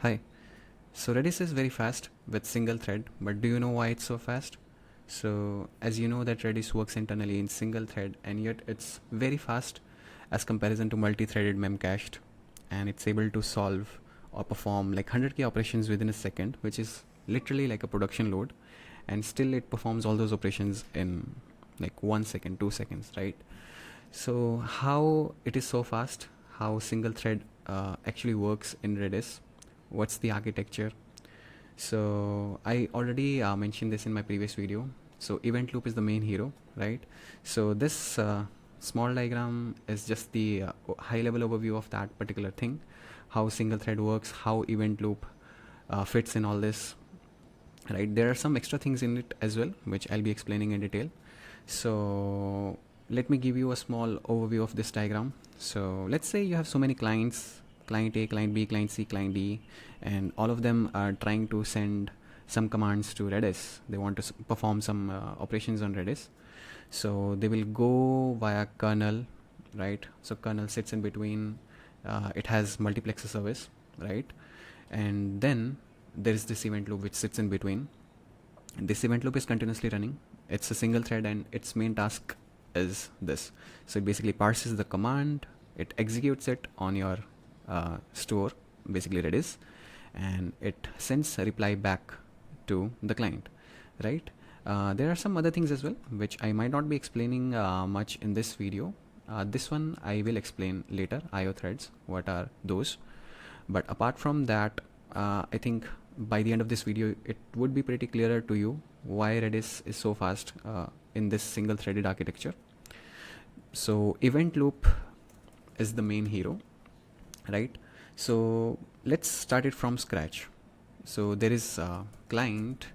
Hi. So Redis is very fast with single thread, but do you know why it's so fast? So as you know that Redis works internally in single thread, and yet it's very fast as comparison to multi-threaded memcached, and it's able to solve or perform like 100k operations within a second, which is literally like a production load, and still it performs all those operations in like 1 second, 2 seconds, right? So how it is so fast, how single thread actually works in Redis, what's the architecture? So I already mentioned this in my previous video. So event loop is the main hero, right? So this small diagram is just the high level overview of that particular thing, how single thread works, how event loop fits in all this, right? There are some extra things in it as well, which I'll be explaining in detail. So let me give you a small overview of this diagram. So let's say you have so many clients, client A, client B, client C, client D, and all of them are trying to send some commands to Redis. They want to perform some operations on Redis. So they will go via kernel, right? So kernel sits in between. It has multiplexer service, right? And then there is this event loop which sits in between. This event loop is continuously running. It's a single thread, and its main task is this. So it basically parses the command, it executes it on your store, basically Redis, and it sends a reply back to the client, right? There are some other things as well which I might not be explaining much in this video. This one I will explain later, IO threads, what are those. But apart from that, I think by the end of this video it would be pretty clearer to you why Redis is so fast in this single threaded architecture. So event loop is the main hero, right? So let's start it from scratch. So there is a client,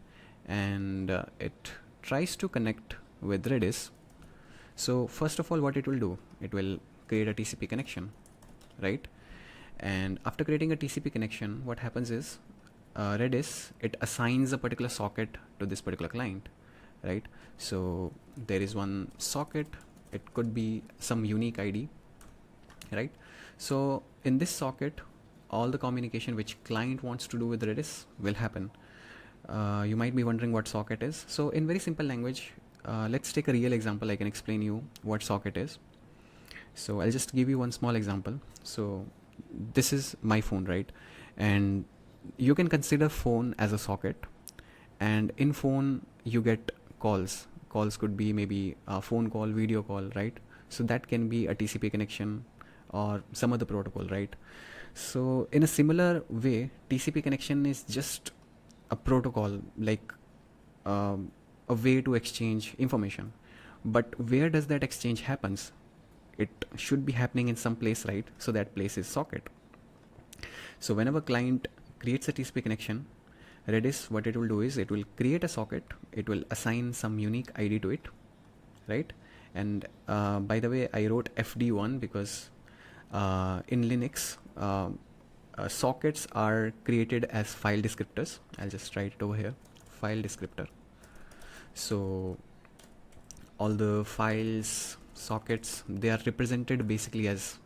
and it tries to connect with Redis. So first of all, what it will do, it will create a TCP connection, right? And after creating a TCP connection, what happens is Redis, it assigns a particular socket to this particular client, right? So there is one socket, it could be some unique ID, right? So in this socket, all the communication which client wants to do with Redis will happen. You might be wondering what socket is. So in very simple language, let's take a real example. I can explain you what socket is. So I'll just give you one small example. So this is my phone, right? And you can consider phone as a socket, and in phone you get calls could be maybe a phone call, video call, right? So that can be a TCP connection or some other protocol, right? So in a similar way, TCP connection is just a protocol, like a way to exchange information. But where does that exchange happens? It should be happening in some place, right? So that place is socket. So whenever client creates a TCP connection, Redis, what it will do is it will create a socket, it will assign some unique ID to it, right? And by the way, I wrote FD1 because in Linux, sockets are created as file descriptors. I'll just write it over here, file descriptor. So all the files, sockets, they are represented basically as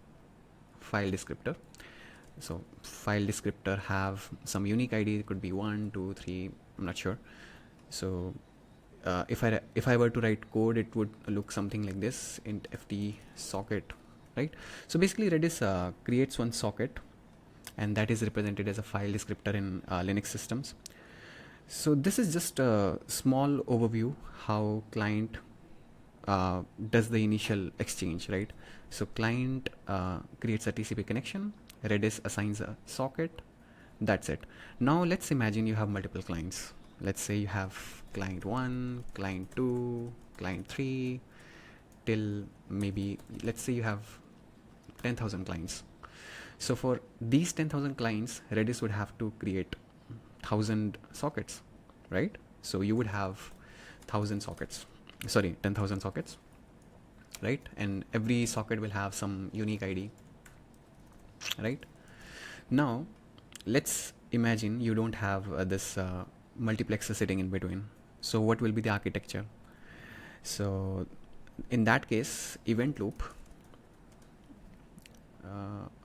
file descriptor. So file descriptor have some unique ID. It could be 1, 2, 3. I'm not sure. So if I were to write code, it would look something like this: int fd socket, right? So basically, Redis creates one socket, and that is represented as a file descriptor in Linux systems. So this is just a small overview how client does the initial exchange, right? So client creates a TCP connection, Redis assigns a socket, that's it. Now let's imagine you have multiple clients. Let's say you have client 1, client 2, client 3, till maybe, let's say you have 10,000 clients. So for these 10,000 clients, Redis would have to create 1,000 sockets, right? So you would have 10,000 sockets, right? And every socket will have some unique ID, right? Now let's imagine you don't have this multiplexer sitting in between. So what will be the architecture? So in that case, event loop,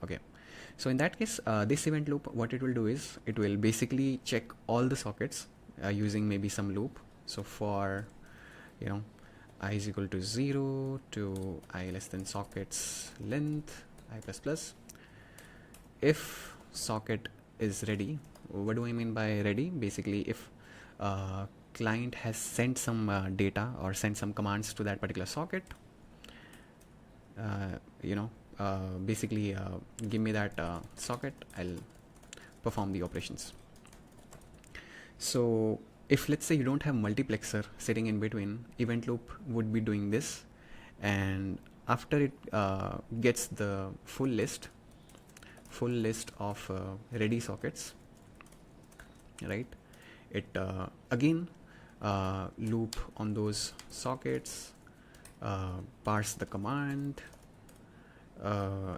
okay, So in that case, this event loop, what it will do is it will basically check all the sockets using maybe some loop. So for, you know, I is equal to 0 to I less than sockets length I plus plus. If socket is ready, what do I mean by ready? Basically, if client has sent some data or sent some commands to that particular socket, basically give me that socket, I'll perform the operations. So if let's say you don't have multiplexer sitting in between, event loop would be doing this, and after it gets the full list of ready sockets, right, it again loop on those sockets, parse the command,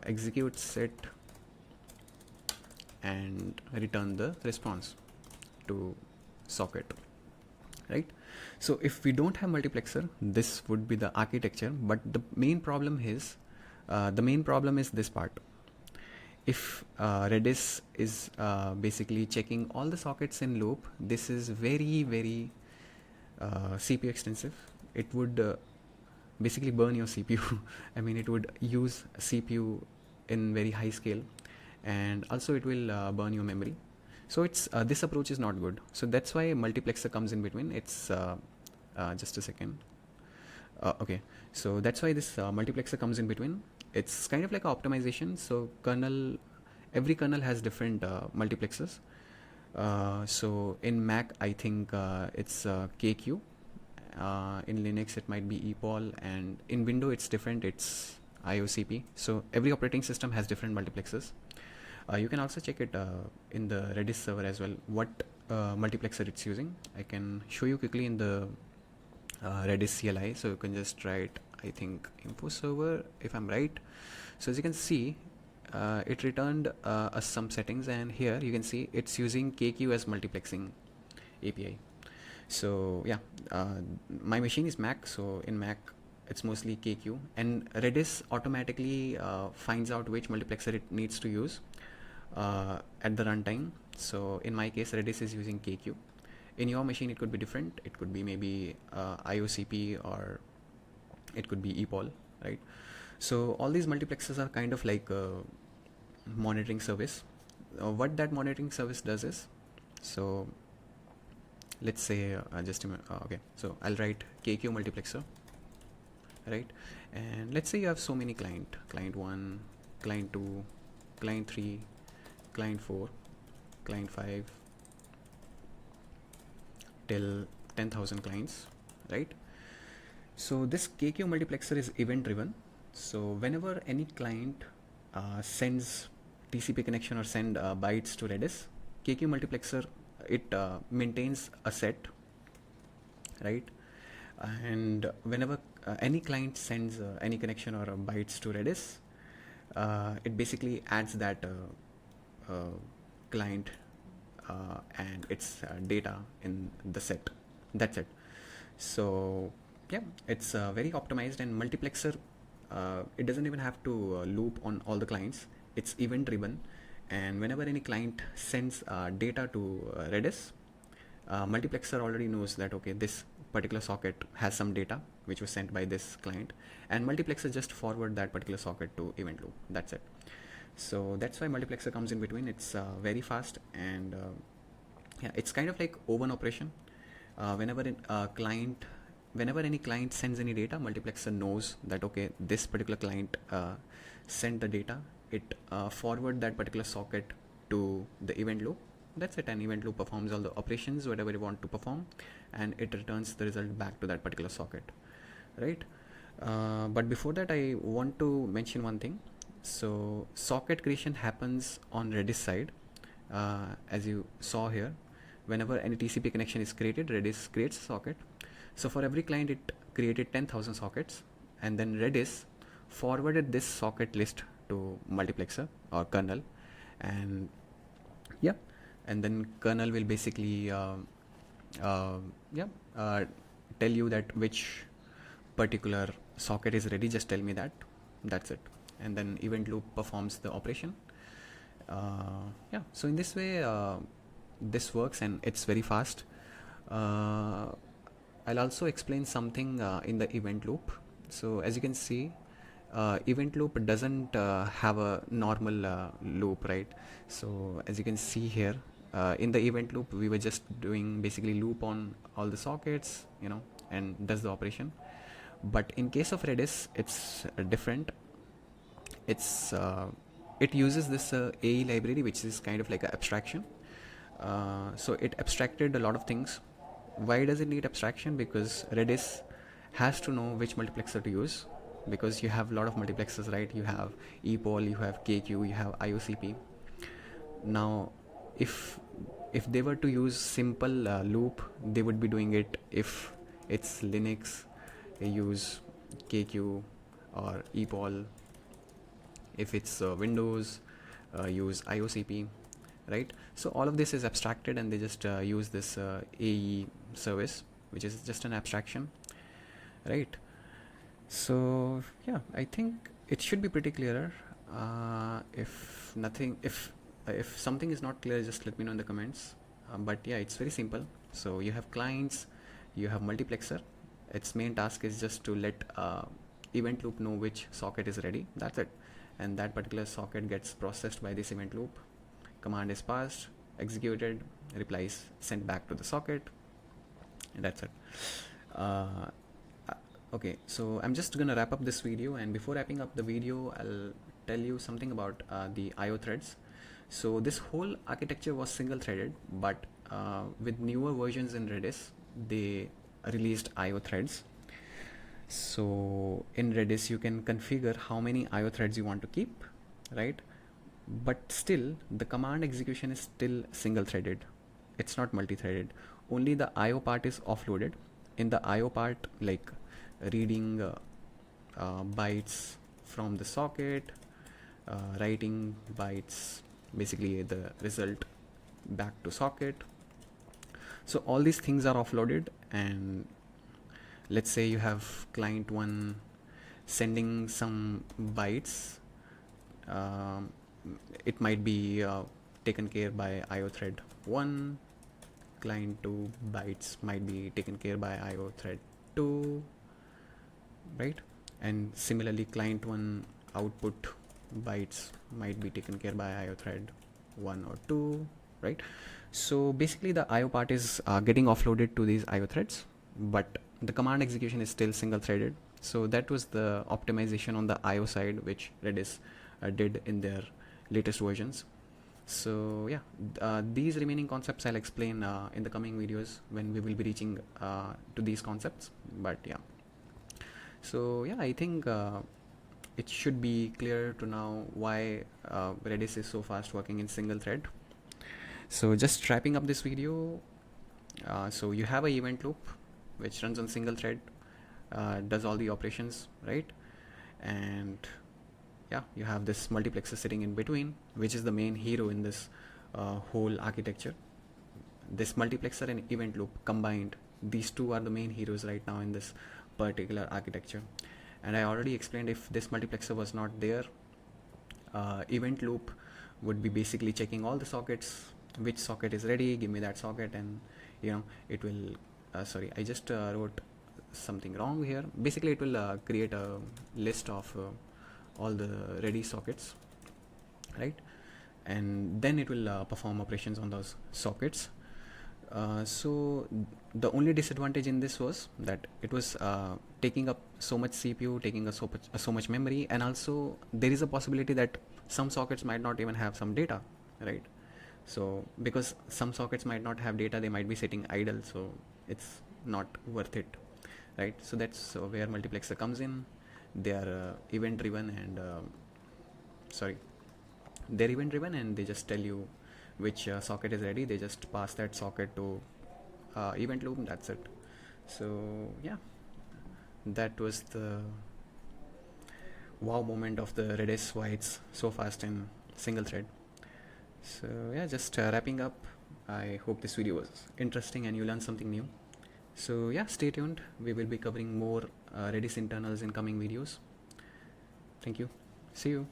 executes it, and return the response to socket, right? So if we don't have multiplexer, this would be the architecture, but the main problem is this part. If Redis is basically checking all the sockets in loop, this is very, very CPU extensive. It would basically burn your CPU. I mean, it would use CPU in very high scale, and also it will burn your memory. So it's this approach is not good. So that's why multiplexer comes in between. It's just a second. Okay, so that's why this multiplexer comes in between. It's kind of like optimization. So every kernel has different multiplexers. So in Mac, I think it's KQ. In Linux, it might be ePol, and in Windows, it's different. It's IOCP. So every operating system has different multiplexers. You can also check it in the Redis server as well, what multiplexer it's using. I can show you quickly in the Redis CLI. So you can just write, I think, info server, if I'm right. So as you can see, it returned us some settings, and here you can see it's using KQ as multiplexing API. So yeah, my machine is Mac, so in Mac it's mostly KQ, and Redis automatically finds out which multiplexer it needs to use at the runtime. So in my case, Redis is using KQ. In your machine, it could be different. It could be maybe IOCP, or it could be ePol, right? So all these multiplexers are kind of like a monitoring service. What that monitoring service does is, so let's say just a minute. Okay, so I'll write KQ multiplexer, right? And let's say you have so many client 1, client 2, client 3, client 4, client 5, till 10,000 clients, right? So this KQ multiplexer is event driven. So whenever any client sends TCP connection or send bytes to Redis, KQ multiplexer, it maintains a set, right? And whenever any client sends any connection or bytes to Redis, it basically adds that client and its data in the set. That's it. So yeah, it's very optimized, and multiplexer, it doesn't even have to loop on all the clients. It's event driven, and whenever any client sends data to Redis, multiplexer already knows that, okay, this particular socket has some data which was sent by this client, and multiplexer just forward that particular socket to event loop. That's it. So that's why multiplexer comes in between. It's very fast, and yeah, it's kind of like oven operation. Whenever any client sends any data, multiplexer knows that, okay, this particular client sent the data. It forward that particular socket to the event loop. That's it. An event loop performs all the operations, whatever you want to perform, and it returns the result back to that particular socket, right? But before that, I want to mention one thing. So socket creation happens on Redis side. As you saw here, whenever any TCP connection is created, Redis creates a socket. So for every client, it created 10,000 sockets, and then Redis forwarded this socket list to multiplexer or kernel, and yeah, and then kernel will basically tell you that which particular socket is ready. Just tell me that. That's it. And then event loop performs the operation, Yeah, so in this way this works and it's very fast. I'll also explain something in the event loop. So as you can see, event loop doesn't have a normal loop, right? So as you can see here, in the event loop we were just doing basically loop on all the sockets, and does the operation. But in case of Redis, it's different. It uses this ae library, which is kind of like an abstraction. So it abstracted a lot of things. Why does it need abstraction? Because Redis has to know which multiplexer to use, because you have a lot of multiplexers, right? You have ePOL, you have KQ, you have IOCP. Now if they were to use simple loop, they would be doing it. If it's Linux, they use KQ or ePOL. If it's Windows, use IOCP, right? So all of this is abstracted, and they just use this AE service, which is just an abstraction, right? So yeah, I think it should be pretty clearer. If something is not clear, just let me know in the comments. But yeah, it's very simple. So you have clients, you have multiplexer. Its main task is just to let event loop know which socket is ready. That's it. And that particular socket gets processed by this event loop. Command is passed, executed, replies sent back to the socket, and that's it. Okay, so I'm just gonna wrap up this video, and before wrapping up the video, I'll tell you something about the IO threads. So this whole architecture was single threaded, but with newer versions in Redis, they released IO threads. So in Redis, you can configure how many IO threads you want to keep, right? But still, the command execution is still single threaded. It's not multi-threaded. Only the IO part is offloaded. In the IO part, like reading bytes from the socket, writing bytes, basically the result back to socket. So all these things are offloaded, and let's say you have client 1 sending some bytes. It might be taken care by IO thread 1. Client 2 bytes might be taken care by IO thread 2, right? And similarly, client 1 output bytes might be taken care by IO thread 1 or 2, right? So basically the IO part is getting offloaded to these IO threads, but the command execution is still single threaded. So that was the optimization on the IO side, which Redis did in their latest versions. So yeah, these remaining concepts I'll explain in the coming videos when we will be reaching to these concepts. But yeah, so yeah, I think it should be clear to now why Redis is so fast working in single thread. So just wrapping up this video, so you have a event loop which runs on single thread, does all the operations, right? And yeah, you have this multiplexer sitting in between, which is the main hero in this whole architecture. This multiplexer and event loop combined, these two are the main heroes right now in this particular architecture. And I already explained, if this multiplexer was not there, event loop would be basically checking all the sockets, which socket is ready, give me that socket, and it will sorry, I just wrote something wrong here. Basically it will create a list of all the ready sockets, right? And then it will perform operations on those sockets. So the only disadvantage in this was that it was taking up so much CPU, taking up so much memory, and also there is a possibility that some sockets might not even have some data, right? So because some sockets might not have data, they might be sitting idle, so it's not worth it, right? So that's where multiplexer comes in. They are event driven, and they're event driven, and they just tell you which socket is ready. They just pass that socket to event loop, and that's it. So yeah, that was the wow moment of the Redis, why it's so fast in single thread. So yeah, just wrapping up, I hope this video was interesting and you learned something new. So yeah, stay tuned, we will be covering more Redis internals in coming videos. Thank you, see you.